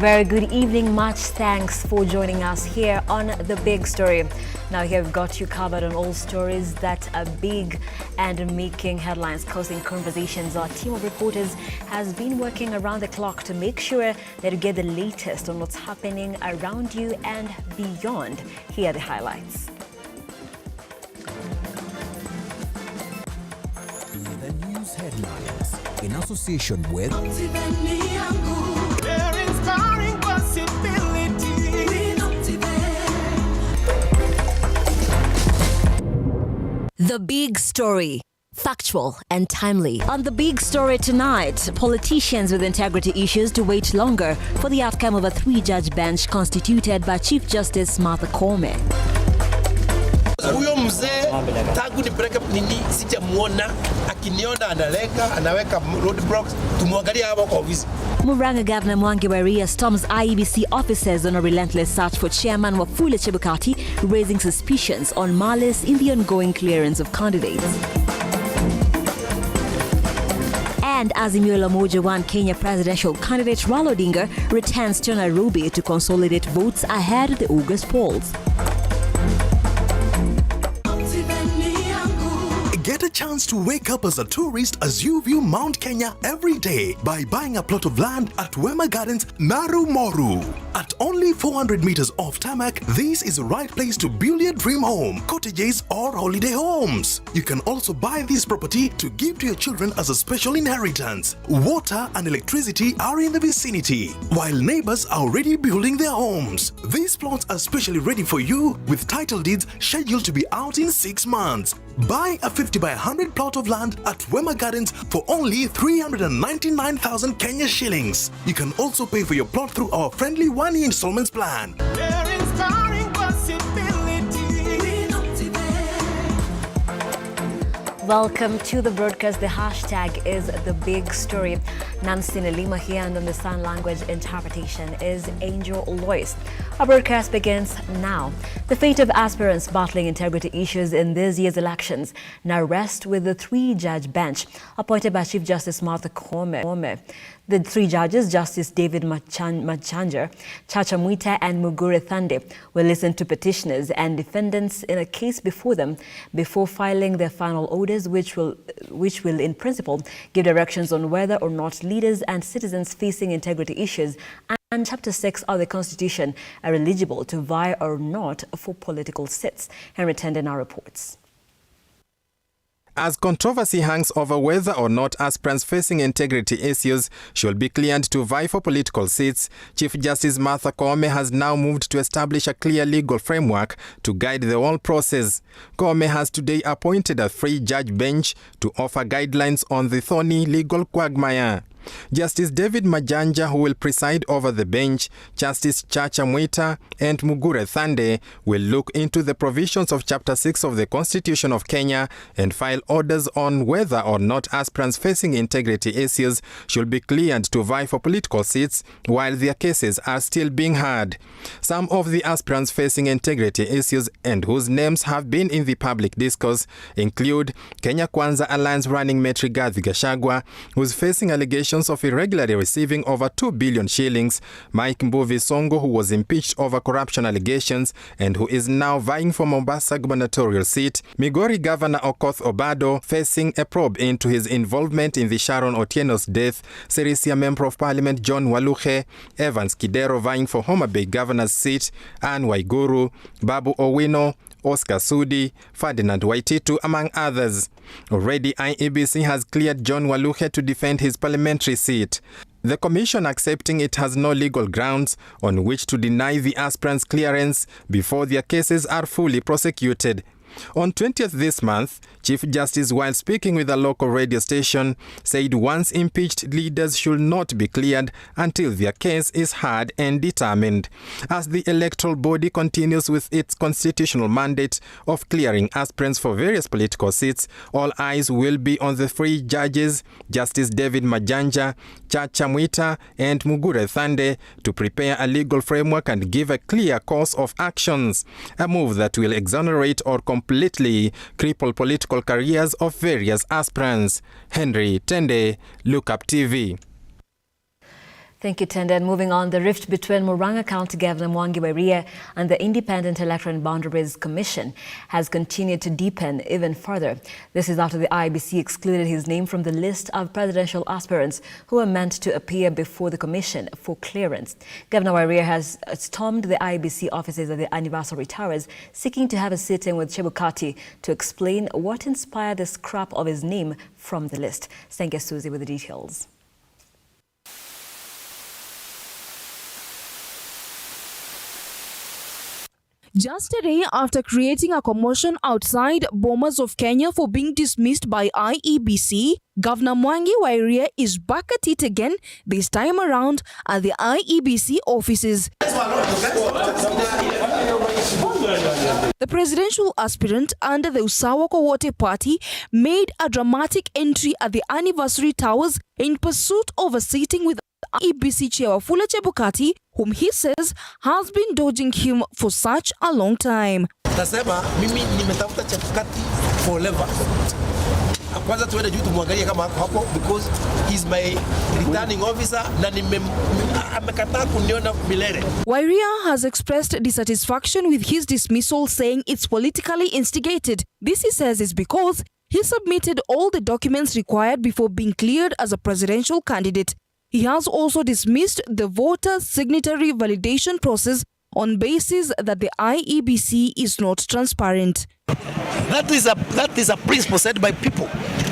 very good evening. Much thanks for joining us here on The Big Story. Now here we've got you covered on all stories that are big and making headlines, causing conversations. Our team of reporters has been working around the clock to make sure that you get the latest on what's happening around you and beyond. Here are the highlights. The news headlines in association with The Big Story. Factual and timely. On The Big Story tonight, politicians with integrity issues to wait longer for the outcome of a 3-judge bench constituted by Chief Justice Martha Koome. Huyo mzee tangu nipeleke nini sijamuona, akiniona anaweka roadblocks, tumwangalia hapo kwa ofisi. Murang'a Governor Mwangi wa Iria storms IEBC officers on a relentless search for Chairman Wafula Chebukati, raising suspicions on malice in the ongoing clearance of candidates. And Azimio la Umoja One Kenya presidential candidate Raila Odinga returns to Nairobi to consolidate votes ahead of the August polls. Get a chance to wake up as a tourist as you view Mount Kenya every day by buying a plot of land at Wema Gardens, Naru Moru. At only 400 meters off tarmac, this is the right place to build your dream home, cottages or holiday homes. You can also buy this property to give to your children as a special inheritance. Water and electricity are in the vicinity, while neighbors are already building their homes. These plots are specially ready for you with title deeds scheduled to be out in 6 months. Buy a 50 by 100 plot of land at Wema Gardens for only 399,000 Kenya shillings. You can also pay for your plot through our friendly 1-year installments plan. Welcome to the broadcast. The hashtag is The Big Story. Nancy Nelima here, and on the sign language interpretation is Angel Lois. Our broadcast begins now. The fate of aspirants battling integrity issues in this year's elections now rests with the 3-judge bench appointed by Chief Justice Martha Koome. The 3 judges, Justice David Machanja, Chacha Mwita and Mugure Thande, will listen to petitioners and defendants in a case before them before filing their final orders, which will in principle give directions on whether or not leaders and citizens facing integrity issues and Chapter 6 of the Constitution are eligible to vie or not for political seats. Henry Tende now reports. As controversy hangs over whether or not aspirants facing integrity issues should be cleared to vie for political seats, Chief Justice Martha Koome has now moved to establish a clear legal framework to guide the whole process. Koome has today appointed a 3-judge bench to offer guidelines on the thorny legal quagmire. Justice David Majanja, who will preside over the bench, Justice Chacha Mwita and Mugure Thande will look into the provisions of Chapter 6 of the Constitution of Kenya and file orders on whether or not aspirants facing integrity issues should be cleared to vie for political seats while their cases are still being heard. Some of the aspirants facing integrity issues and whose names have been in the public discourse include Kenya Kwanza Alliance running mate Rigathi Gachagua, who's facing allegations of irregularly receiving over 2 billion shillings, Mike Mbuvi Songo, who was impeached over corruption allegations and who is now vying for Mombasa gubernatorial seat, Migori Governor Okoth Obado facing a probe into his involvement in the Sharon Otieno's death, Sirisia Member of Parliament John Waluche, Evans Kidero vying for Homa Bay governor's seat, Anne Waiguru, Babu Owino, Oscar Sudi, Ferdinand Waititu, among others. Already, IEBC has cleared John Waluche to defend his parliamentary seat. The commission accepting it has no legal grounds on which to deny the aspirants clearance before their cases are fully prosecuted. On 20th this month, Chief Justice, while speaking with a local radio station, said once impeached leaders should not be cleared until their case is heard and determined. As the electoral body continues with its constitutional mandate of clearing aspirants for various political seats, all eyes will be on the 3 judges, Justice David Majanja, Chacha Mwita and Mugure Thande, to prepare a legal framework and give a clear course of actions, a move that will exonerate or completely cripple political careers of various aspirants. Henry Tende, Look Up TV. Thank you, Tenda. And moving on, the rift between Murang'a County Governor Mwangi wa Iria and the Independent Electoral and Boundaries Commission has continued to deepen even further. This is after the IEBC excluded his name from the list of presidential aspirants who are meant to appear before the commission for clearance. Governor wa Iria has stormed the IEBC offices at the Anniversary Towers, seeking to have a sitting with Chebukati to explain what inspired the scrap of his name from the list. Thank you, Susie, with the details. Just a day after creating a commotion outside Bomas of Kenya for being dismissed by IEBC, Governor Mwangi wa Iria is back at it again, this time around at the IEBC offices. The presidential aspirant under the Usawa kwa Wote party made a dramatic entry at the Anniversary Towers in pursuit of a sitting with IEBC Chair Wafula Chebukati, whom he says has been dodging him for such a long time. Nasema mimi nimetafuta Chebukati forever. Kwanza tuende juu tumwangalie kama hapo because he's my returning officer na amekataa kuniona milele. Wairia has expressed dissatisfaction with his dismissal, saying it's politically instigated. This, he says, is because he submitted all the documents required before being cleared as a presidential candidate. He has also dismissed the voter signatory validation process on basis that the IEBC is not transparent. That is a principle set by people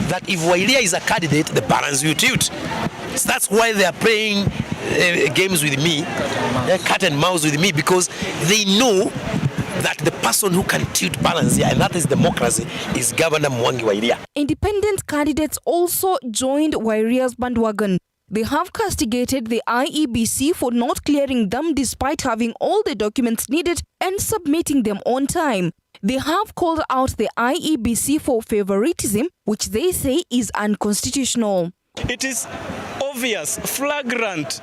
that if Wairia is a candidate, the balance will tilt. So that's why they are playing games with me, cat and mouse with me, because they know that the person who can tilt balance here, and that is democracy, is Governor Mwangi wa Iria. Independent candidates also joined Wairia's bandwagon. They have castigated the IEBC for not clearing them despite having all the documents needed and submitting them on time. They have called out the IEBC for favoritism, which they say is unconstitutional. It is obvious, flagrant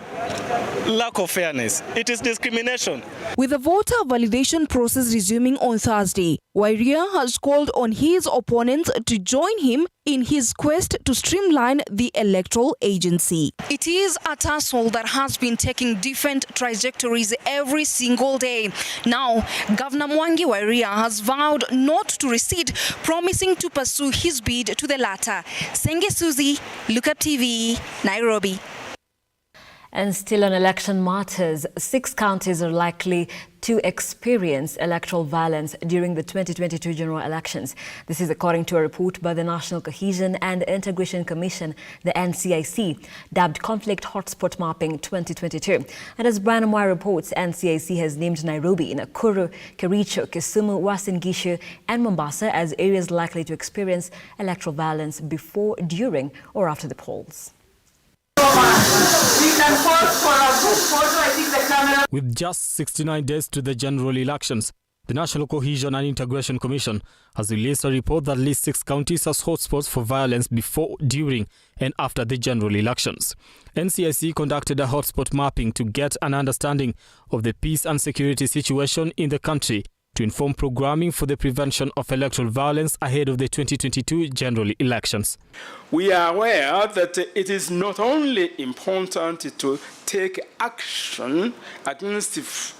lack of fairness. It is discrimination. With the voter validation process resuming on Thursday, Wairia has called on his opponents to join him in his quest to streamline the electoral agency. It is a tussle that has been taking different trajectories every single day. Now, Governor Mwangi wa Iria has vowed not to recede, promising to pursue his bid to the latter. Senge Susie, Look Up TV, Nairobi. And still on election matters, 6 counties are likely to experience electoral violence during the 2022 general elections. This is according to a report by the National Cohesion and Integration Commission, the NCIC, dubbed Conflict Hotspot Mapping 2022. And as Brian Moy reports, NCIC has named Nairobi, Nakuru, Kericho, Kisumu, Uasin Gishu and Mombasa as areas likely to experience electoral violence before, during or after the polls. With just 69 days to the general elections, the National Cohesion and Integration Commission has released a report that lists 6 counties as hotspots for violence before, during and after the general elections. NCIC conducted a hotspot mapping to get an understanding of the peace and security situation in the country to inform programming for the prevention of electoral violence ahead of the 2022 general elections. We are aware that it is not only important to take action against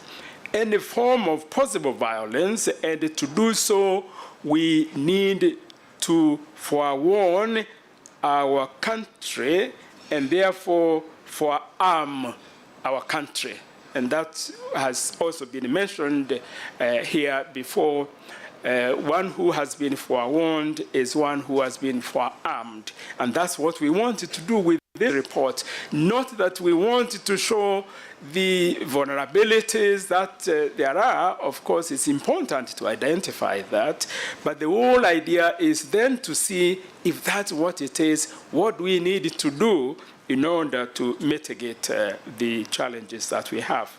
any form of possible violence, and to do so we need to forewarn our country and therefore forearm our country. And that has also been mentioned here before. One who has been forewarned is one who has been forearmed. And that's what we wanted to do with this report. Not that we wanted to show the vulnerabilities that there are. Of course, it's important to identify that. But the whole idea is then to see if that's what it is, what we need to do in order to mitigate the challenges that we have.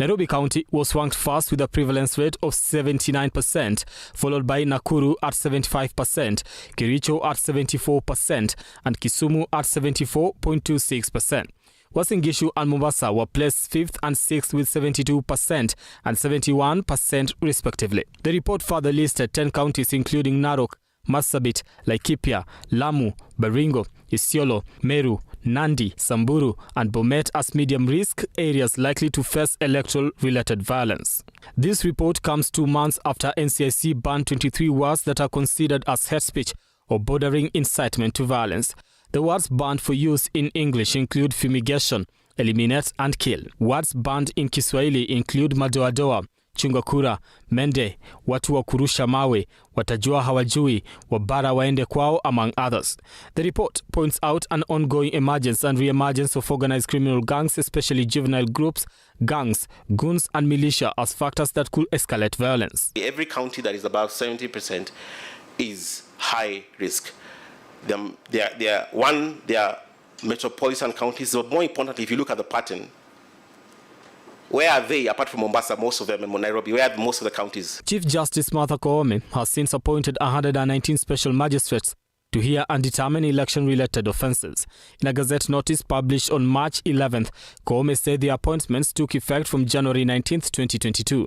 Nairobi County was ranked first with a prevalence rate of 79%, followed by Nakuru at 75%, Kericho at 74%, and Kisumu at 74.26%. Uasin Gishu and Mombasa were placed 5th and 6th with 72% and 71% respectively. The report further listed 10 counties including Narok, Marsabit, Laikipia, Lamu, Baringo, Isiolo, Meru, Nandi, Samburu and Bomet as medium-risk areas likely to face electoral-related violence. This report comes 2 months after NCIC banned 23 words that are considered as hate speech or bordering incitement to violence. The words banned for use in English include fumigation, eliminate and kill. Words banned in Kiswahili include madoadoa, chungakura, mende, watu wa kurusha mawe, watajua hawajui, wabara waende kwao, among others. The report points out an ongoing emergence and re-emergence of organized criminal gangs, especially juvenile groups, gangs, goons and militia as factors that could escalate violence. Every county that is above 70% is high risk. They are metropolitan counties, but more importantly, if you look at the pattern, where are they, apart from Mombasa, most of them, and Nairobi, where are most of the counties? Chief Justice Martha Koome has since appointed 119 special magistrates to hear and determine election-related offences. In a Gazette notice published on March 11th, Koome said the appointments took effect from January 19th, 2022.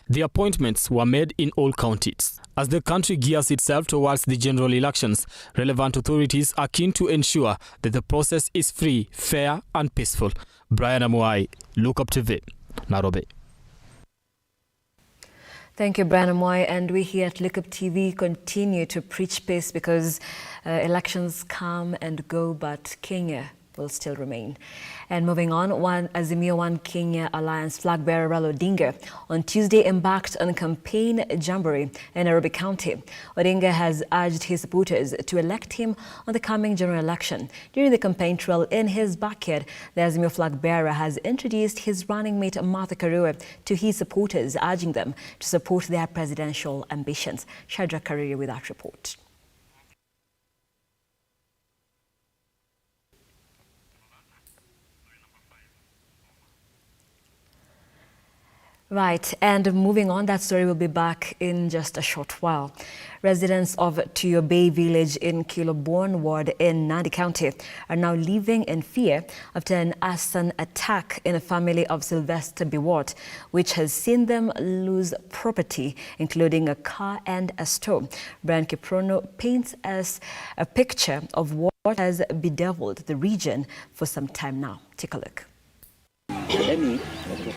The appointments were made in all counties. As the country gears itself towards the general elections, relevant authorities are keen to ensure that the process is free, fair and peaceful. Brian Amuai, Look Up TV, Nairobi. Thank you, Brian Amoy. And we here at Look Up TV continue to preach peace because elections come and go, but Kenya will still remain. And moving on, Azimio One Kenya Alliance flag bearer Raila Odinga on Tuesday embarked on a campaign jamboree in Nairobi County. Odinga has urged his supporters to elect him on the coming general election. During the campaign trail in his backyard, the Azimio flag bearer has introduced his running mate Martha Karua to his supporters, urging them to support their presidential ambitions. Shadrach Kariri with that report. Right, and moving on, that story will be back in just a short while. Residents of Tuyo Bay village in Kilobon ward in Nandi County are now living in fear after an arson attack in a family of Sylvester Biwott, which has seen them lose property, including a car and a store. Brian Kiprono paints us a picture of what has bedeviled the region for some time now. Take a look.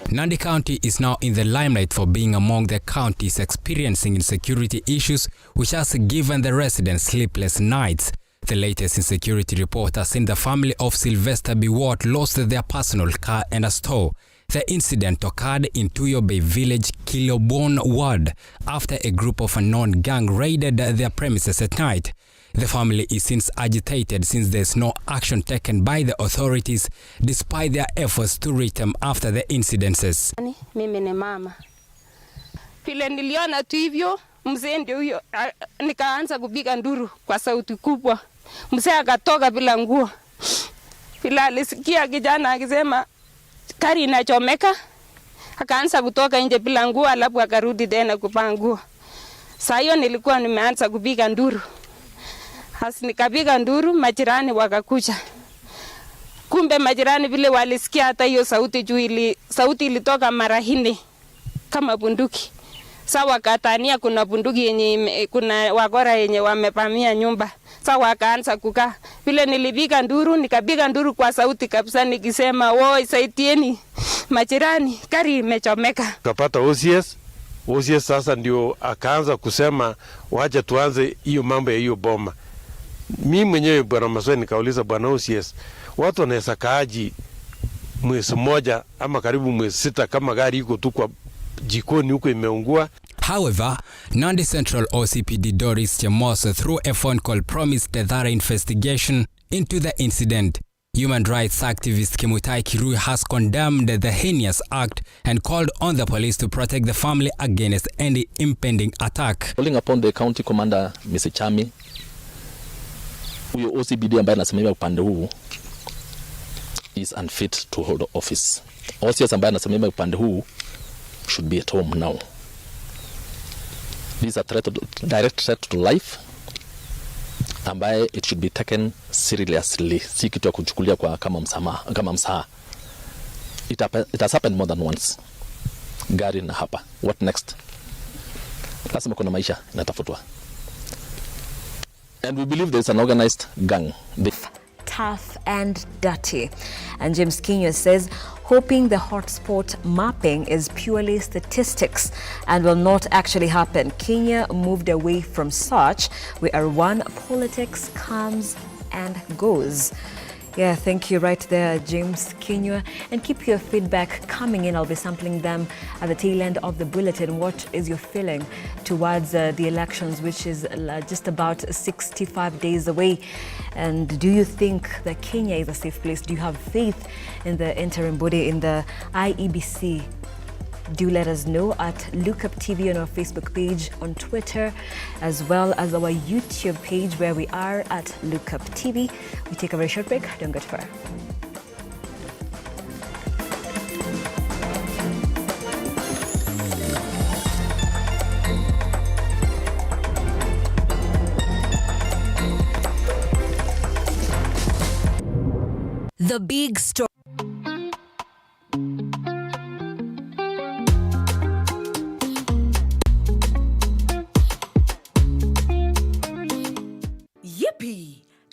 Nandi County is now in the limelight for being among the counties experiencing insecurity issues, which has given the residents sleepless nights. The latest insecurity report has seen the family of Sylvester Biwott lost their personal car and a store. The incident occurred in Tuyo Bay village, Kilobon ward, after a group of a non-gang raided their premises at night. The family is since agitated since there's no action taken by the authorities despite their efforts to reach them after the incidences. Mimi ni mama. Vile niliona tu hivyo, mzee ndio huyo, nikaanza kupiga nduru kwa sauti kubwa. Mzee akatoka bila nguo. Vile alisikia kijana akisema gari inachomeka, akaanza kutoka nje bila nguo, alafu akarudi tena kuvaa nguo. Saa hiyo nilikuwa nimeanza kupiga nduru. Hasi nikapiga nduru, majirani wakakuja. Kumbe majirani vile walisikia hata hiyo sauti juu sauti ilitoka mara 4 kama bunduki. Sasa wakatania kuna bunduki yenye kuna wakora yenye wamepamia nyumba. Sasa wakaanza kukaa. Vile nilipiga nduru, nikapiga nduru kwa sauti kabisa nikisema, "Woi, saidieni majirani, gari imechomeka." Kapata OASIS. OASIS sasa ndio akaanza kusema wacha tuanze hiyo mambo ya hiyo boma. Mimi mwenyewe bwana Masoi nikauliza bwana OASIS, watu wanaweza kaaji mwezi mmoja ama karibu mwezi 6 kama gari iko tu kwa jikoni huko imeungua. However, Nandi Central OCPD Doris Chemoso through a phone call promised a thorough investigation into the incident. Human rights activist Kimutai Kirui has condemned the heinous act and called on the police to protect the family against any impending attack. Calling upon the county commander Mr. Chami, huyo OCPD ambaye anasimamia upande huu is unfit to hold office. OCS ambaye anasimamia upande huu should be at home now. This is a direct threat to life ambaye it should be taken seriously. Si kitu ya kuchukulia kwa kama msaha. It has happened more than once. Gari na hapa. What next? Lazima kuna maisha inatafutwa. And we believe there is an organized gang. Tough and dirty. And James Kenyans says, hoping the hotspot mapping is purely statistics and will not actually happen. Kenya moved away from such, where one politics comes and goes. Yeah, thank you right there, James Kenyans. And keep your feedback coming in. I'll be sampling them at the tail end of the bulletin. What is your feeling towards the elections, which is just about 65 days away? And do you think that Kenya is a safe place? Do you have faith in the interim body, in the IEBC? Do let us know at Lookup TV on our Facebook page, on Twitter, as well as our YouTube page where we are at Lookup TV. We take a very short break. Don't go too far. The Big Story.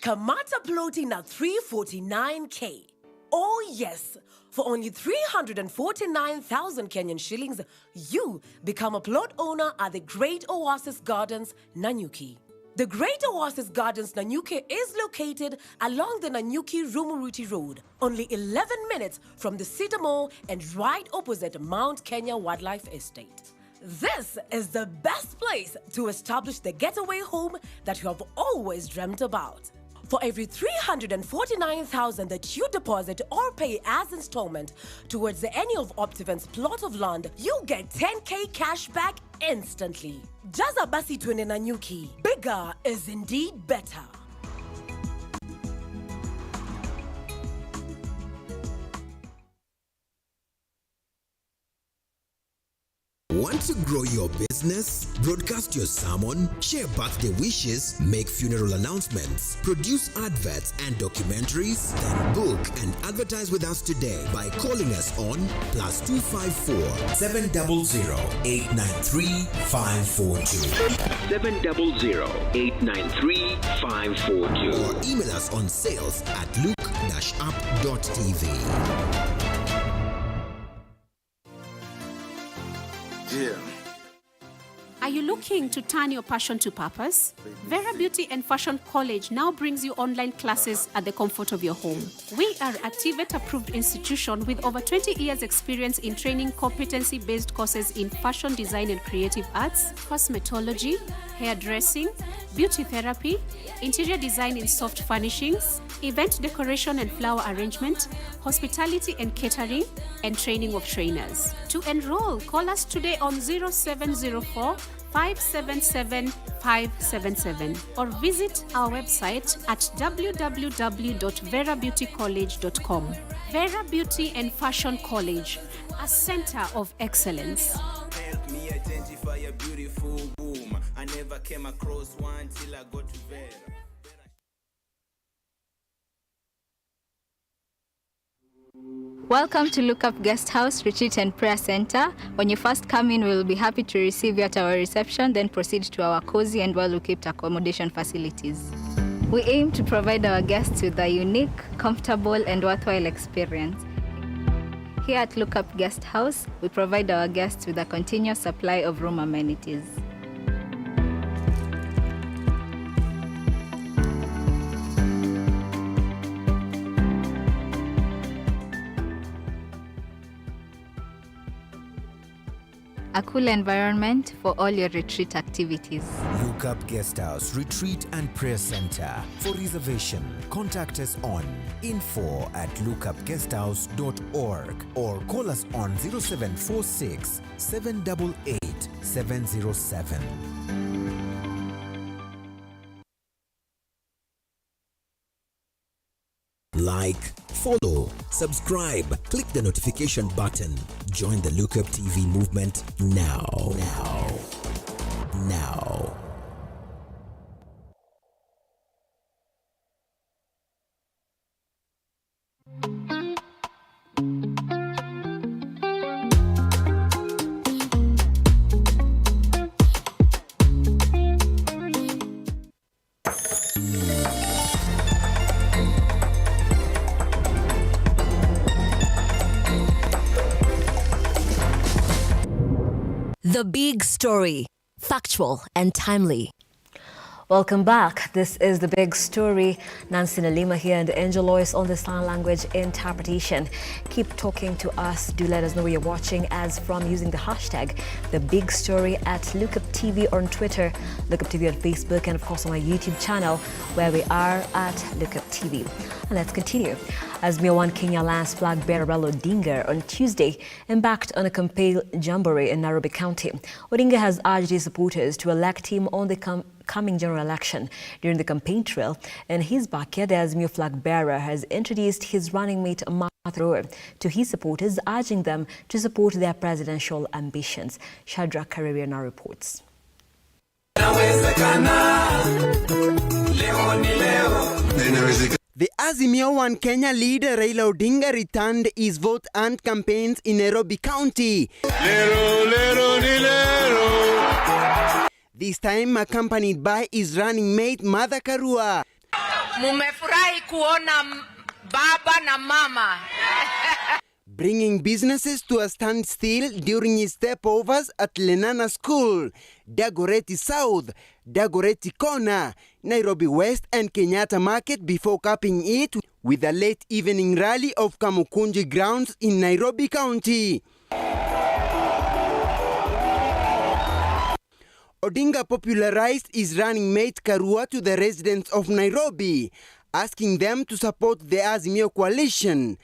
Kamata plotting at 349k. Oh yes, for only 349,000 Kenyan shillings, you become a plot owner at the Great Oasis Gardens, NANYUKI. The Great Oasis Gardens, NANYUKI is located along the Nanyuki-Rumuruti Road, only 11 minutes from the Cedar Mall and right opposite Mount Kenya Wildlife Estate. This is the best place to establish the getaway home that you have always dreamt about. For every 349,000 that you deposit or pay as installment towards any of Optiven's plot of land, you get 10k cash back instantly. Jaza basi twende NANYUKI. Bigger is indeed better. Want to grow your business? Broadcast your sermon, share birthday wishes, make funeral announcements, produce adverts and documentaries? Then book and advertise with us today by calling us on +254 700 893 542 700 893 542 or email us on sales@look-up.tv. Yeah. Are you looking to turn your passion to purpose? Vera Beauty and Fashion College now brings you online classes at the comfort of your home. We are a TVET-approved institution with over 20 years experience in training competency-based courses in fashion design and creative arts, cosmetology, hairdressing, beauty therapy, interior design in soft furnishings, event decoration and flower arrangement, hospitality and catering, and training of trainers. To enroll, call us today on 0704 577 577 or visit our website at www.verabeautycollege.com. Vera Beauty and Fashion College, a center of excellence. Help me identify a beautiful womb. I never came across one till I got to Vera. Welcome to Lookup Guest House, Retreat and Prayer Center. When you first come in, we will be happy to receive you at our reception, then proceed to our cozy and well-equipped accommodation facilities. We aim to provide our guests with a unique, comfortable, and worthwhile experience. Here at Lookup Guest House, we provide our guests with a continuous supply of room amenities. A cool environment for all your retreat activities. Lookup Guest House, Retreat and Prayer Center. For reservation, contact us on info@lookupguesthouse.org or call us on 0746 788 707. Like, follow, subscribe, click the notification button. Join the Lookup TV movement now. Now. The Big Story. Factual and timely. Welcome back. This is The Big Story. Nancy Nelima here and Angel Lois on the sign language interpretation. Keep talking to us. Do let us know where you're watching as from using the hashtag TheBigStory at LookUpTV on Twitter, LookUpTV on Facebook, and of course on my YouTube channel where we are at LookUpTV. And let's continue. As Azimio One Kenya lands flag bearer Raila Odinga on Tuesday embarked on a campaign jamboree in Nairobi County. Odinga has urged his supporters to elect him on the coming general election. During the campaign trail in his backyard, the Azimio flag bearer has introduced his running mate Martha to his supporters, urging them to support their presidential ambitions. Shadrach Kareria now reports. The Azimio One Kenya leader Raila Odinga returned his vote and campaigns in Nairobi County. This time accompanied by his running mate Martha Karua. Mumefurahi kuona baba na mama. Bringing businesses to a standstill during his stepovers at Lenana School, Dagoretti South, Dagoretti Corner, Nairobi West and Kenyatta Market before capping it with a late evening rally of Kamukunji grounds in Nairobi County. Odinga popularized his running mate Karua to the residents of Nairobi, asking them to support the Azimio coalition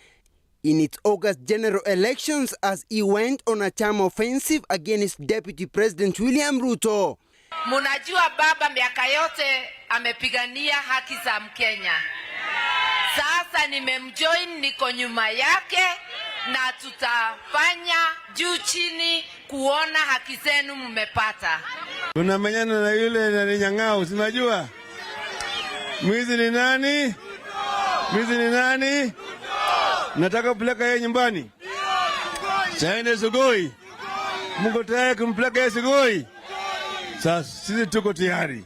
in its August general elections as he went on a charm offensive against Deputy President William Ruto. Munajua baba miaka yote amepigania haki za Mkenya. Sasa nimemjoin, niko nyuma yake na tutafanya juu chini kuona haki zenu mmepata. Tunamenyana na yule ananinyang'ao, unajua? Mwizi ni nani? Mwizi ni nani? Nataka kupeleka yeye nyumbani. Chaende Sugoi. Mungu tayari kumpeleka yeye Sugoi. Sasa sisi tuko tayari.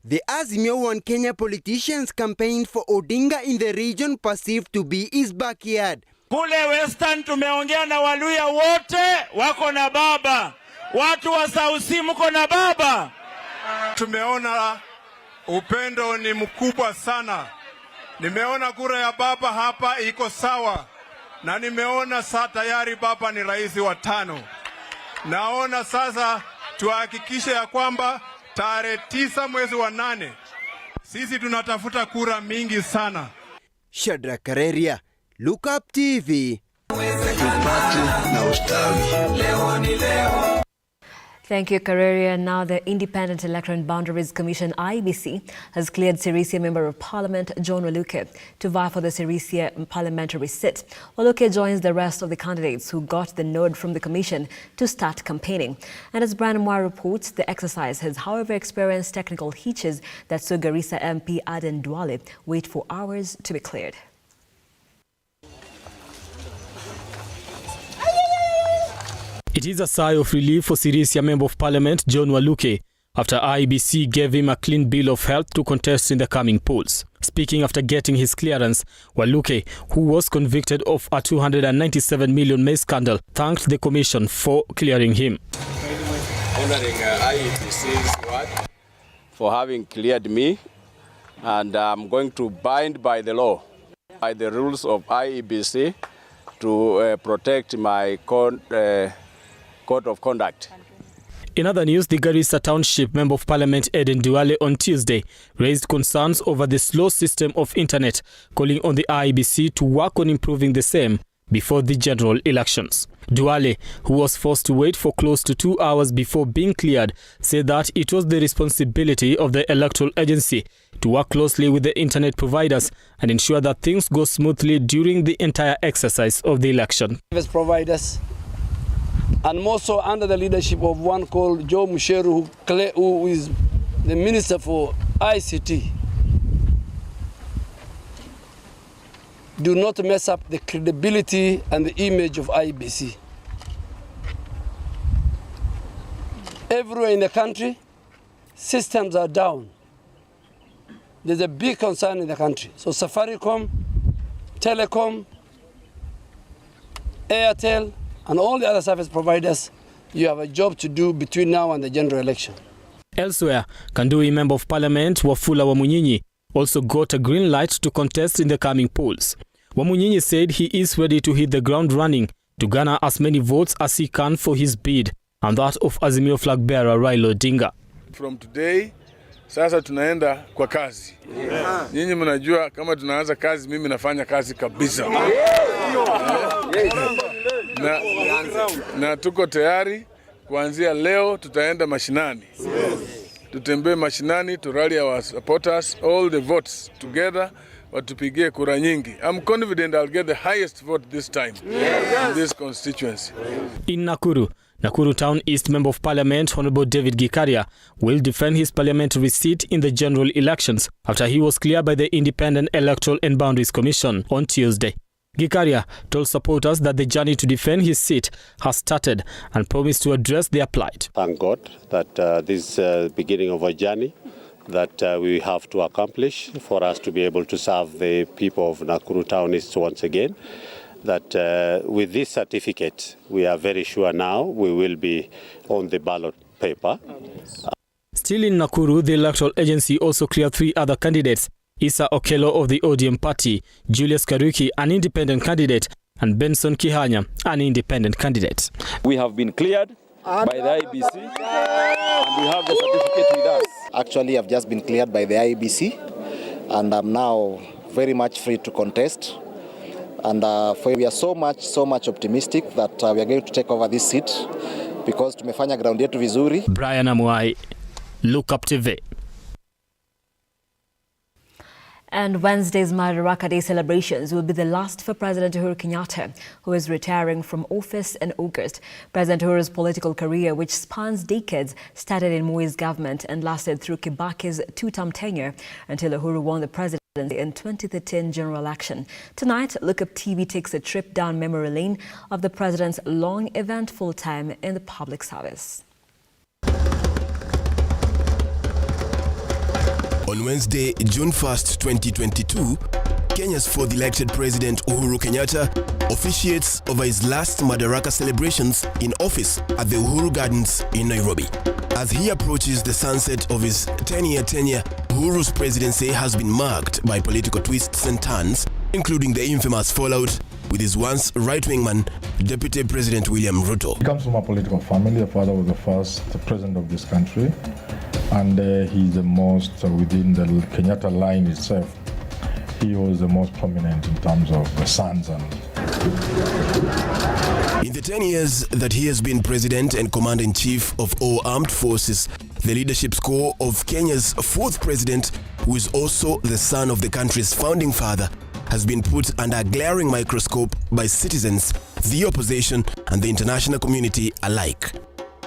The Azimio One Kenya politicians campaigned for Odinga in the region perceived to be his backyard. Kule Western tumeongea na Waluya wote wako na baba. Watu wa Sausi mko na baba. Tumeona upendo ni mkubwa sana. Nimeona kura ya baba hapa iko sawa. Na nimeona saa tayari baba ni rais wa 5. Naona sasa tuhakikishe ya kwamba tarehe 9 mwezi wa 8 sisi tunatafuta kura mingi sana. Shadrach Kareria, Look Up TV. Thank you, Kareria. Now, the Independent Electoral and Boundaries Commission, IEBC, has cleared Sirisia Member of Parliament John Waluke to vie for the Sirisia parliamentary seat. Waluke joins the rest of the candidates who got the nod from the commission to start campaigning. And as Brian Moore reports, the exercise has, however, experienced technical hitches that saw Garissa MP Aden Duale wait for hours to be cleared. It is a sigh of relief for Sirisia Member of Parliament John Waluke after IEBC gave him a clean bill of health to contest in the coming polls. Speaking after getting his clearance, Waluke, who was convicted of a 297 million maize scandal, thanked the commission for clearing him. Honoring IEBC's word for having cleared me, and I'm going to bind by the law, by the rules of IEBC to protect my code of conduct. In other news, the Garissa Township Member of Parliament Aden Duale on Tuesday raised concerns over the slow system of internet, calling on the IEBC to work on improving the same before the general elections. Duale, who was forced to wait for close to 2 hours before being cleared, said that it was the responsibility of the electoral agency to work closely with the internet providers and ensure that things go smoothly during the entire exercise of the election. Service providers, and more so under the leadership of one called Joe Musheru, who is the Minister for ICT, do not mess up the credibility and the image of IEBC. Everywhere in the country, systems are down. There's a big concern in the country. So Safaricom, Telecom, Airtel, and all the other service providers, you have a job to do between now and the general election. Elsewhere, Kandui Member of Parliament Wafula Wamunyinyi also got a green light to contest in the coming polls. Wamunyinyi said he is ready to hit the ground running to garner as many votes as he can for his bid and that of Azimio flag bearer Raila Odinga. From today, sasa tunaenda kwa kazi. Nyinyi mnajua kama tunaanza kazi, mimi nafanya kazi kabisa. Na tuko tayari kuanzia leo tutaenda mashinani. Tutembee mashinani to rally our supporters, all the votes together, watupigie kura nyingi. I'm confident I'll get the highest vote this time in this constituency. In Nakuru Town East Member of Parliament Honorable David Gikaria will defend his parliamentary seat in the general elections after he was cleared by the Independent Electoral and Boundaries Commission on Tuesday. Gikaria told supporters that the journey to defend his seat has started and promised to address their plight. Thank God that this is the beginning of a journey that we have to accomplish for us to be able to serve the people of Nakuru Town East once again. That with this certificate, we are very sure now we will be on the ballot paper. Still in Nakuru, the electoral agency also cleared 3 other candidates: Isa Okello of the ODM party, Julius Karuki, an independent candidate, and Benson Kihanya, an independent candidate. We have been cleared by the IBC and we have the certificate with us. Actually, I've just been cleared by the IBC and I'm now very much free to contest. And we are so much optimistic that we are going to take over this seat because tumefanya ground yetu vizuri. Brian Amuai, Look Up TV. And Wednesday's Madaraka Day celebrations will be the last for President Uhuru Kenyatta, who is retiring from office in August. President Uhuru's political career, which spans decades, started in Moi's government and lasted through Kibaki's 2-term tenure until Uhuru won the presidency in 2013 general election. Tonight, Look Up TV takes a trip down memory lane of the president's long, eventful time in the public service. On Wednesday, June 1st, 2022, Kenya's fourth elected president Uhuru Kenyatta officiates over his last Madaraka celebrations in office at the Uhuru Gardens in Nairobi. As he approaches the sunset of his 10-year tenure, Uhuru's presidency has been marked by political twists and turns, including the infamous fallout with his once right-wing man, Deputy President William Ruto. He comes from a political family. Her father was the first president of this country, and he's the most, within the Kenyatta line itself, he was the most prominent in terms of the sons. In the 10 years that he has been president and commander-in-chief of all armed forces, the leadership score of Kenya's fourth president, who is also the son of the country's founding father, has been put under a glaring microscope by citizens, the opposition, and the international community alike.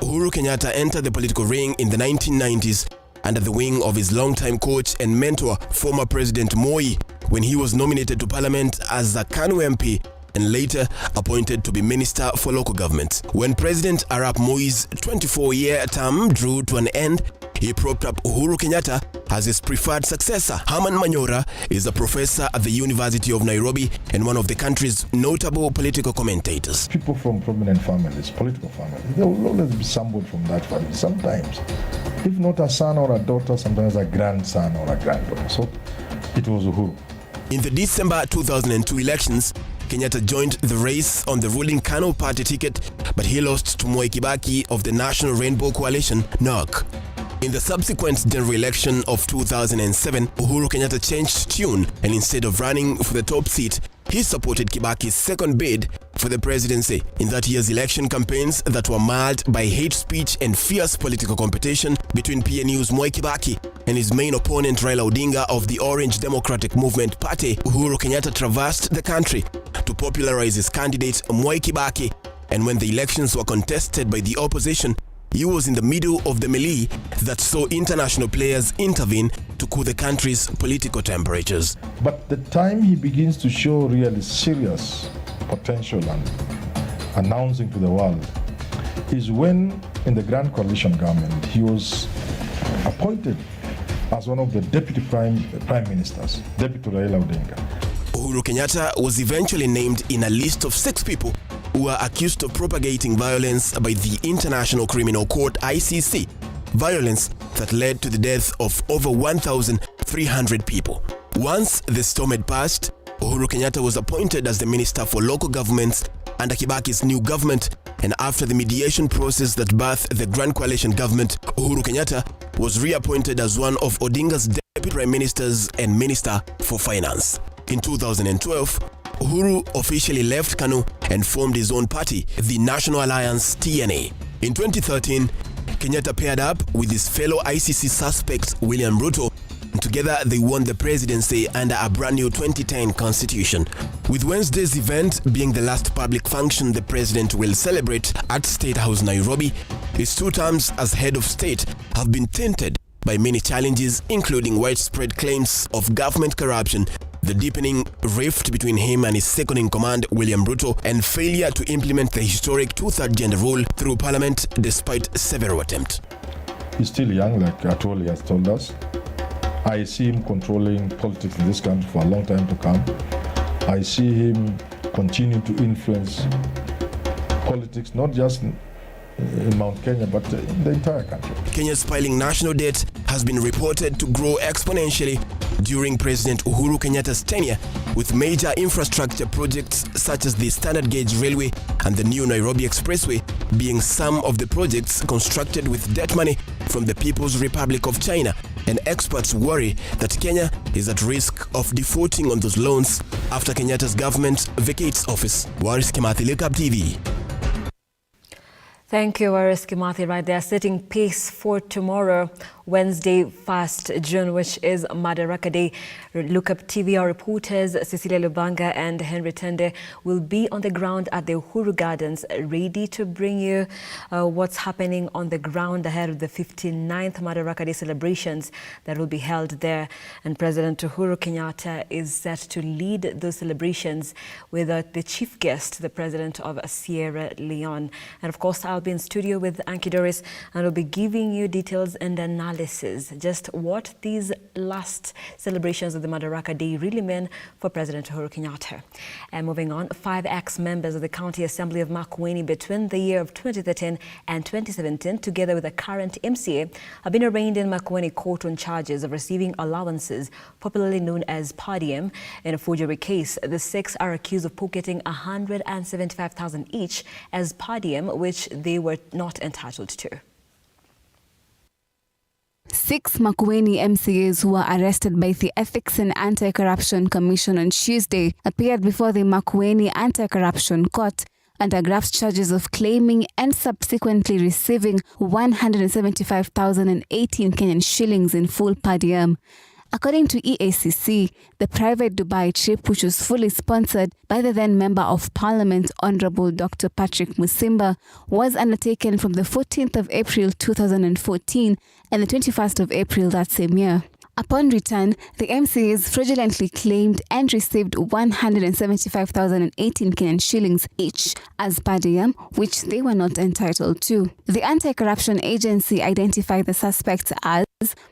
Uhuru Kenyatta entered the political ring in the 1990s under the wing of his longtime coach and mentor, former President Moi, when he was nominated to parliament as a KANU MP and later appointed to be Minister for Local Government. When President Arap Moi's 24-year term drew to an end, he propped up Uhuru Kenyatta as his preferred successor. Herman Manyora is a professor at the University of Nairobi and one of the country's notable political commentators. People from prominent families, political families, there will always be somebody from that family. Sometimes, if not a son or a daughter, sometimes a grandson or a granddaughter. So it was Uhuru. In the December 2002 elections, Kenyatta joined the race on the ruling KANU party ticket, but he lost to Mwai Kibaki of the National Rainbow Coalition, NARC. In the subsequent general election of 2007, Uhuru Kenyatta changed tune, and instead of running for the top seat, he supported Kibaki's second bid for the presidency. In that year's election campaigns that were marred by hate speech and fierce political competition between PNU's Mwai Kibaki and his main opponent Raila Odinga of the Orange Democratic Movement Party, Uhuru Kenyatta traversed the country to popularize his candidate Mwai Kibaki, and when the elections were contested by the opposition, he was in the middle of the melee that saw international players intervene to cool the country's political temperatures. But the time he begins to show really serious potential and announcing to the world is when, in the Grand Coalition government, he was appointed as one of the deputy prime ministers, Deputy Raila Odinga. Uhuru Kenyatta was eventually named in a list of 6 people who are accused of propagating violence by the International Criminal Court ICC, violence that led to the death of over 1,300 people. Once the storm had passed, Uhuru Kenyatta was appointed as the Minister for Local Governments under Kibaki's new government, and after the mediation process that birthed the Grand Coalition government, Uhuru Kenyatta was reappointed as one of Odinga's deputy prime ministers and Minister for Finance. In 2012, Uhuru officially left KANU and formed his own party, the National Alliance TNA. In 2013, Kenyatta paired up with his fellow ICC suspect William Ruto. Together, they won the presidency under a brand new 2010 constitution. With Wednesday's event being the last public function the president will celebrate at State House, Nairobi, his 2 terms as head of state have been tainted by many challenges, including widespread claims of government corruption, the deepening rift between him and his second-in-command, William Ruto, and failure to implement the historic 2/3 gender rule through parliament despite several attempts. He's still young, like Atwoli has told us. I see him controlling politics in this country for a long time to come. I see him continue to influence politics, not just in Mount Kenya, but in the entire country. Kenya's spiraling national debt has been reported to grow exponentially during President Uhuru Kenyatta's tenure, with major infrastructure projects such as the Standard Gauge Railway and the new Nairobi Expressway being some of the projects constructed with debt money from the People's Republic of China. And experts worry that Kenya is at risk of defaulting on those loans after Kenyatta's government vacates office. Waris Kimathi, Look Up TV. Thank you, Waris Kimathi. Right there, setting pace for tomorrow, Wednesday, 1st June, which is Madaraka Day. Look Up TV, our reporters Cecilia Lubanga and Henry Tende will be on the ground at the Uhuru Gardens, ready to bring you what's happening on the ground ahead of the 59th Madaraka Day celebrations that will be held there. And President Uhuru Kenyatta is set to lead those celebrations with the chief guest, the President of Sierra Leone. And of course, I'll be in studio with Anki Doris, and we'll be giving you details and analysis just what these last celebrations of the Madaraka Day really meant for President Uhuru Kenyatta. And moving on, 5 ex-members of the County Assembly of Makueni between the year of 2013 and 2017, together with a current MCA, have been arraigned in Makueni court on charges of receiving allowances, popularly known as per diem. In a forgery case, the 6 are accused of pocketing 175,000 each as per diem, which they were not entitled to. 6 Makueni MCAs who were arrested by the Ethics and Anti-Corruption Commission on Tuesday appeared before the Makueni Anti-Corruption Court under graft charges of claiming and subsequently receiving 175,018 Kenyan shillings in full per diem. According to EACC, the private Dubai trip, which was fully sponsored by the then Member of Parliament, Honorable Dr. Patrick Musimba, was undertaken from the 14th of April 2014 and the 21st of April that same year. Upon return, the MCAs fraudulently claimed and received 175,018 Kenyan shillings each as per diem, which they were not entitled to. The Anti-Corruption Agency identified the suspects as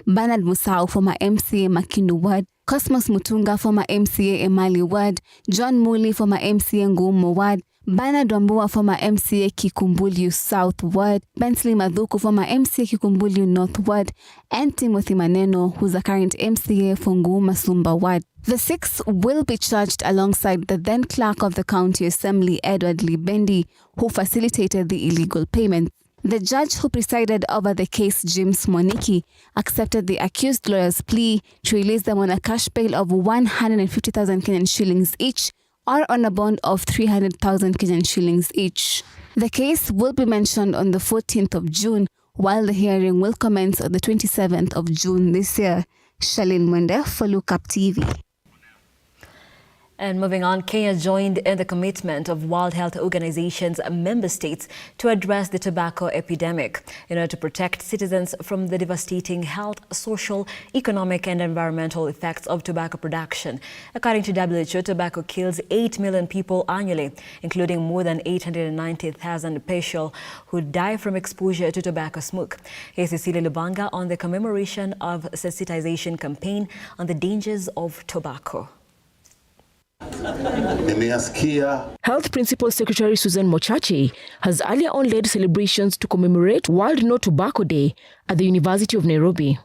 Bernard Musau, former MCA Makindu Ward, Cosmos Mutunga, former MCA Emali Ward, John Muli, former MCA Ngumo Ward, Bernard Wambua, former MCA Kikumbulyu South Ward, Bentley Madhuku, former MCA Kikumbulyu North Ward, and Timothy Maneno, who's a current MCA for Nguma Sumba Ward. The 6 will be charged alongside the then clerk of the County Assembly, Edward Libendi, who facilitated the illegal payment. The judge who presided over the case, James Moniki, accepted the accused lawyer's plea to release them on a cash bail of 150,000 Kenyan shillings each, or on a bond of 300,000 Kenyan shillings each. The case will be mentioned on the 14th of June, while the hearing will commence on the 27th of June this year. Shalin Mwende for Look Up TV. And moving on, Kenya joined in the commitment of World Health Organization's member states to address the tobacco epidemic in order to protect citizens from the devastating health, social, economic and environmental effects of tobacco production. According to WHO, tobacco kills 8 million people annually, including more than 890,000 patients who die from exposure to tobacco smoke. Here's Cecilia Lubanga on the commemoration of sensitization campaign on the dangers of tobacco. Health Principal Secretary Susan Mochache has earlier on led celebrations to commemorate World No Tobacco Day at the University of Nairobi.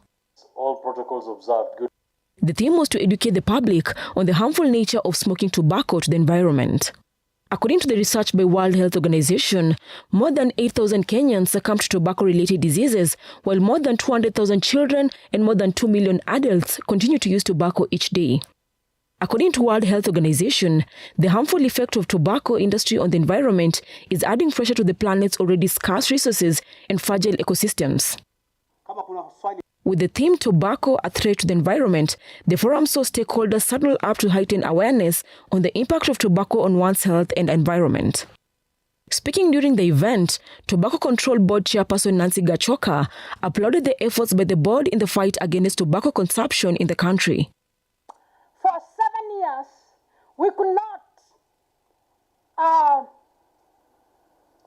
All protocols observed. Good. The theme was to educate the public on the harmful nature of smoking tobacco to the environment. According to the research by World Health Organization, more than 8,000 Kenyans succumb to tobacco-related diseases, while more than 200,000 children and more than 2 million adults continue to use tobacco each day. According to World Health Organization, the harmful effect of tobacco industry on the environment is adding pressure to the planet's already scarce resources and fragile ecosystems. With the theme Tobacco, a Threat to the Environment, the forum saw stakeholders saddle up to heighten awareness on the impact of tobacco on one's health and environment. Speaking during the event, Tobacco Control Board Chairperson Nancy Gachoka applauded the efforts by the board in the fight against tobacco consumption in the country. For 7 years, we could not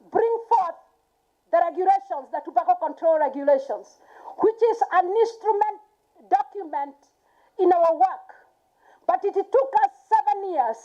bring forth the regulations, the tobacco control regulations, which is an instrument document in our work. But it took us 7 years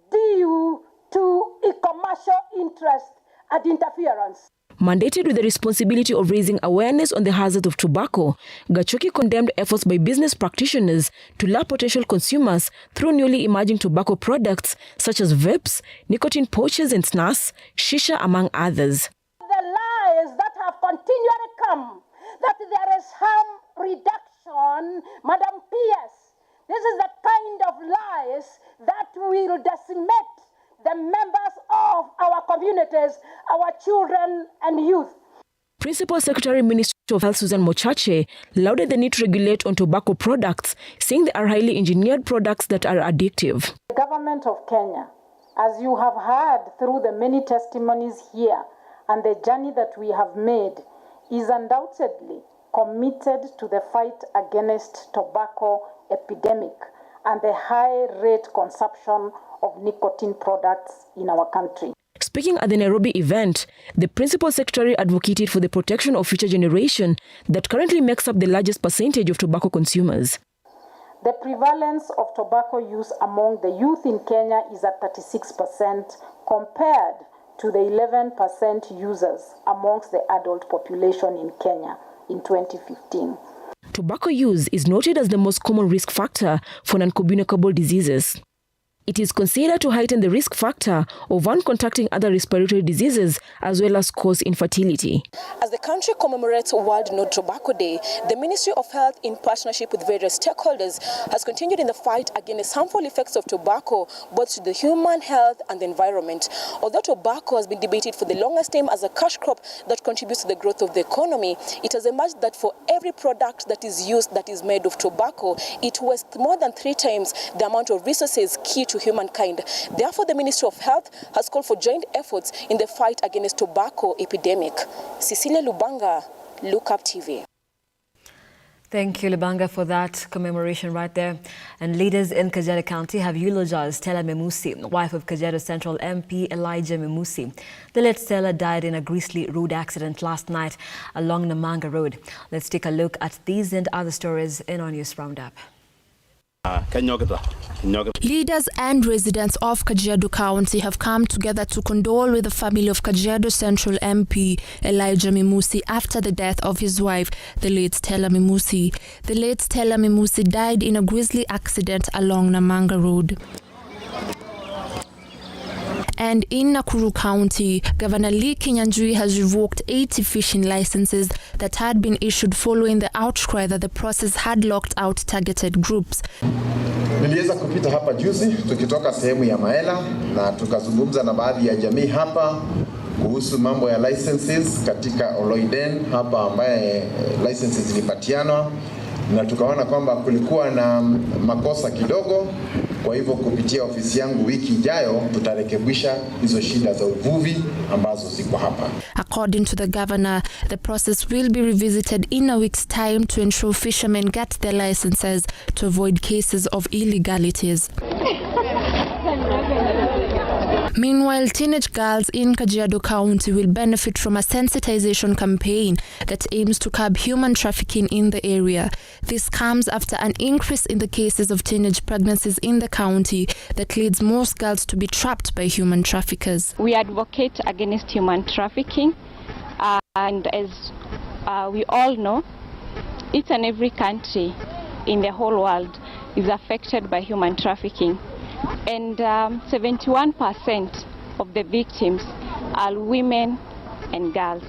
due to a commercial interest and interference. Mandated with the responsibility of raising awareness on the hazards of tobacco, Gachoki condemned efforts by business practitioners to lure potential consumers through newly emerging tobacco products such as vapes, nicotine pouches and snus, shisha among others. The lies that have continually come that there is harm reduction, Madam PS. This is the kind of lies that will decimate the members of our communities, our children and youth. Principal Secretary Ministry of Health Susan Mochache lauded the need to regulate on tobacco products, saying they are highly engineered products that are addictive. The government of Kenya, as you have heard through the many testimonies here and the journey that we have made, is undoubtedly committed to the fight against tobacco epidemic and the high rate consumption of nicotine products in our country. Speaking at the Nairobi event, the Principal Secretary advocated for the protection of future generation that currently makes up the largest percentage of tobacco consumers. The prevalence of tobacco use among the youth in Kenya is at 36% compared to the 11% users amongst the adult population in Kenya in 2015. Tobacco use is noted as the most common risk factor for non-communicable diseases. It is considered to heighten the risk factor of one contracting other respiratory diseases as well as cause infertility. As the country commemorates World No Tobacco Day, the Ministry of Health, in partnership with various stakeholders, has continued in the fight against harmful effects of tobacco, both to the human health and the environment. Although tobacco has been debated for the longest time as a cash crop that contributes to the growth of the economy, it has emerged that for every product that is used that is made of tobacco, it wastes more than 3 times the amount of resources key to humankind. Therefore, the Ministry of Health has called for joint efforts in the fight against tobacco epidemic. Cecilia Lubanga, Look Up TV. Thank you, Lubanga, for that commemoration right there. And leaders in Kajiado County have eulogized Stella Memusi, wife of Kajiado Central MP Elijah Memusi. The late Stella died in a grisly road accident last night along Namanga Road. Let's take a look at these and other stories in our news roundup. Leaders and residents of Kajiado County have come together to condole with the family of Kajiado Central MP Elijah Memusi after the death of his wife, the late Stella Memusi. The late Stella Memusi died in a grisly accident along Namanga Road. And in Nakuru County, Governor Lee Kinyanjui has revoked 80 fishing licenses that had been issued following the outcry that the process had locked out targeted groups. Niliweza kupita hapa juzi tukitoka sehemu ya Maela na tukazungumza na baadhi ya jamii hapa kuhusu mambo ya licenses katika Oloiden hapa ambaye licenses zilipatianwa, na tukaona kwamba kulikuwa na makosa kidogo. Kwa hivyo kupitia ofisi yangu wiki ijayo tutarekebisha hizo shida za uvuvi ambazo ziko hapa. According to the governor, the process will be revisited in a week's time to ensure fishermen get their licenses to avoid cases of illegalities. Meanwhile, teenage girls in Kajiado County will benefit from a sensitization campaign that aims to curb human trafficking in the area. This comes after an increase in the cases of teenage pregnancies in the county that leads most girls to be trapped by human traffickers. We advocate against human trafficking, and as we all know, each and every country in the whole world is affected by human trafficking. And 71% of the victims are women and girls.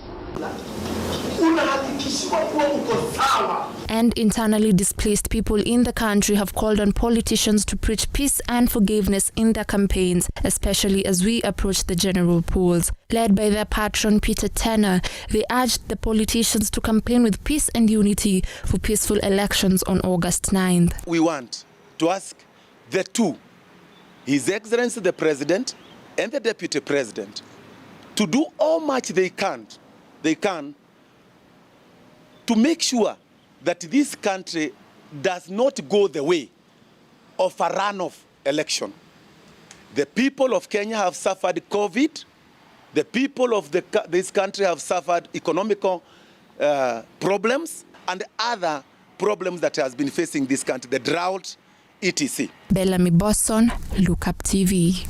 And internally displaced people in the country have called on politicians to preach peace and forgiveness in their campaigns, especially as we approach the general polls. Led by their patron Peter Tanner, they urged the politicians to campaign with peace and unity for peaceful elections on August 9th. We want to ask the two, His Excellency the President and the Deputy President, to do all much they can to make sure that this country does not go the way of a runoff election. The people of Kenya have suffered COVID. The people of this country have suffered economical problems and other problems that has been facing this country, the drought, etc. Bellamy Boston, Look Up TV.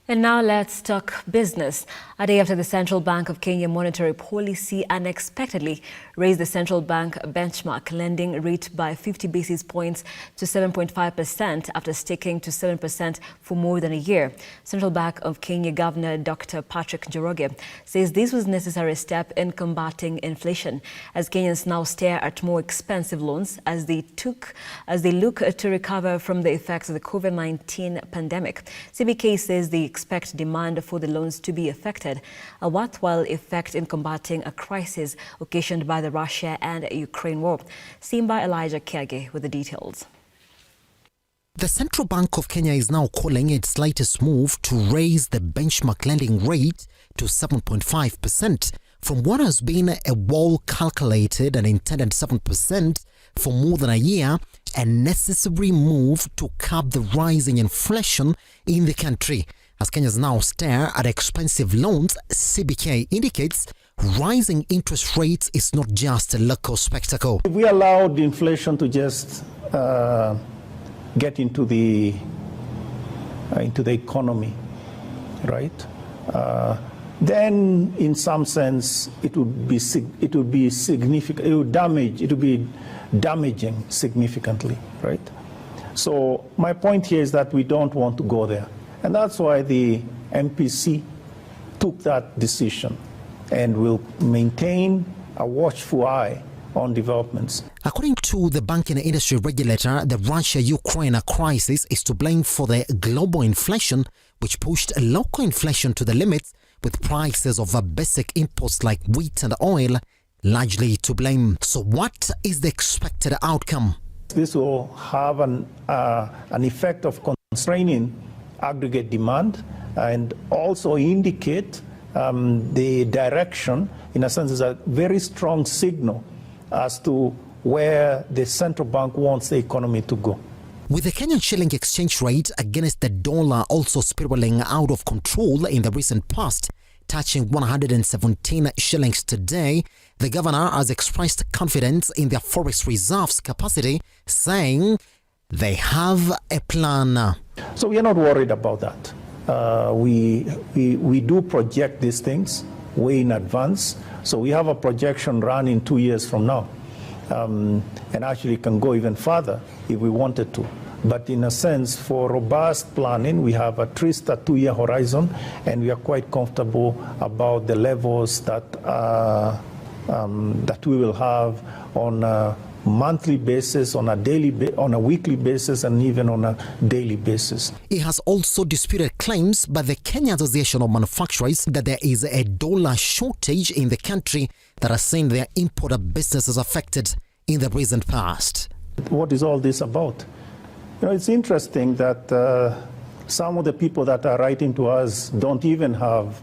And now let's talk business. A day after the Central Bank of Kenya monetary policy unexpectedly raised the central bank benchmark lending rate by 50 basis points to 7.5% after sticking to 7% for more than a year. Central Bank of Kenya Governor Dr. Patrick Njoroge says this was a necessary step in combating inflation as Kenyans now stare at more expensive loans as they look to recover from the effects of the COVID-19 pandemic. CBK says they expect demand for the loans to be affected, a worthwhile effect in combating a crisis occasioned by the Russia and Ukraine war. Simba Elijah Kiage with the details. The Central Bank of Kenya is now calling its latest move to raise the benchmark lending rate to 7.5% from what has been a well-calculated and intended 7% for more than a year, a necessary move to curb the rising inflation in the country. As Kenyans now stare at expensive loans, CBK indicates rising interest rates is not just a local spectacle. If we allow the inflation to just get into the economy, right? Then, in some sense, it would be significant. It would be damaging significantly, right? So my point here is that we don't want to go there. And that's why the MPC took that decision and will maintain a watchful eye on developments. According to the banking industry regulator, the Russia-Ukraine crisis is to blame for the global inflation, which pushed local inflation to the limits, with prices of basic imports like wheat and oil largely to blame. So what is the expected outcome? This will have an effect of constraining aggregate demand and also indicate the direction. In a sense, is a very strong signal as to where the central bank wants the economy to go. With the Kenyan shilling exchange rate against the dollar also spiraling out of control in the recent past, touching 117 shillings today, the governor has expressed confidence in their forex reserves capacity, saying they have a plan. So we are not worried about that. We do project these things way in advance. So we have a projection running 2 years from now. And actually can go even further if we wanted to. But in a sense, for robust planning, we have at least a 2-year horizon, and we are quite comfortable about the levels that that we will have on a monthly basis, on a weekly basis, and even on a daily basis. It has also disputed claims by the Kenya Association of Manufacturers that there is a dollar shortage in the country that are saying their importer businesses affected in the recent past. What is all this about? You know, it's interesting that some of the people that are writing to us don't even have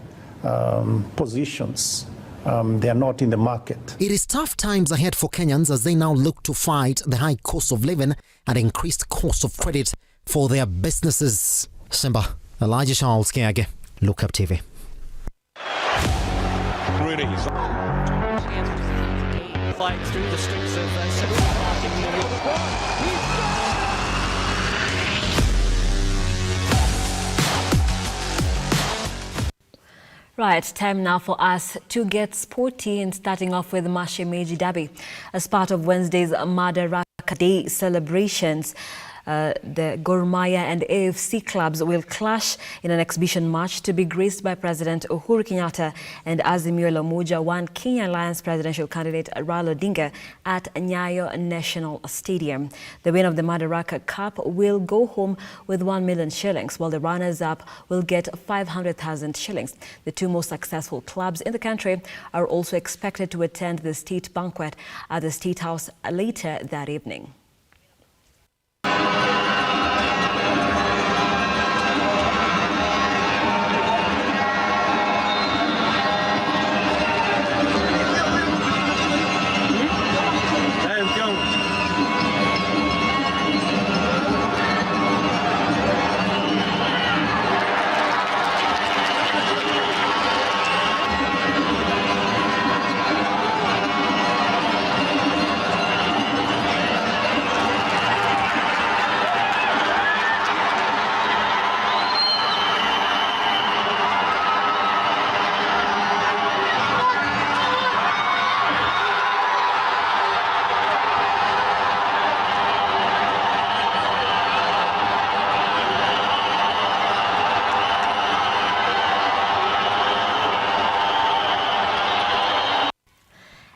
positions They are not in the market. It is tough times ahead for Kenyans as they now look to fight the high cost of living and increased cost of credit for their businesses. Simba, Elijah Charles Kiage, Look Up TV. Fights through the streets of Right, time now for us to get sporty and starting off with Mashemeji Derby. As part of Wednesday's Madaraka Day celebrations, the Gor Mahia and AFC clubs will clash in an exhibition match to be graced by President Uhuru Kenyatta and Azimio la Umoja One Kenya Alliance presidential candidate Raila Odinga at Nyayo National Stadium. The winner of the Madaraka Cup will go home with 1 million shillings, while the runners-up will get 500,000 shillings. The two most successful clubs in the country are also expected to attend the state banquet at the State House later that evening.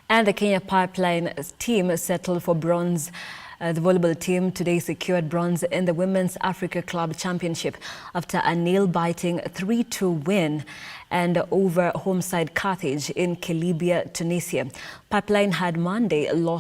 And the Kenya Pipeline team settled for bronze. The volleyball team today secured bronze in the Women's Africa Club Championship after a nail-biting 3-2 win and over homeside Carthage in Kelibia, Tunisia. Pipeline had Monday lost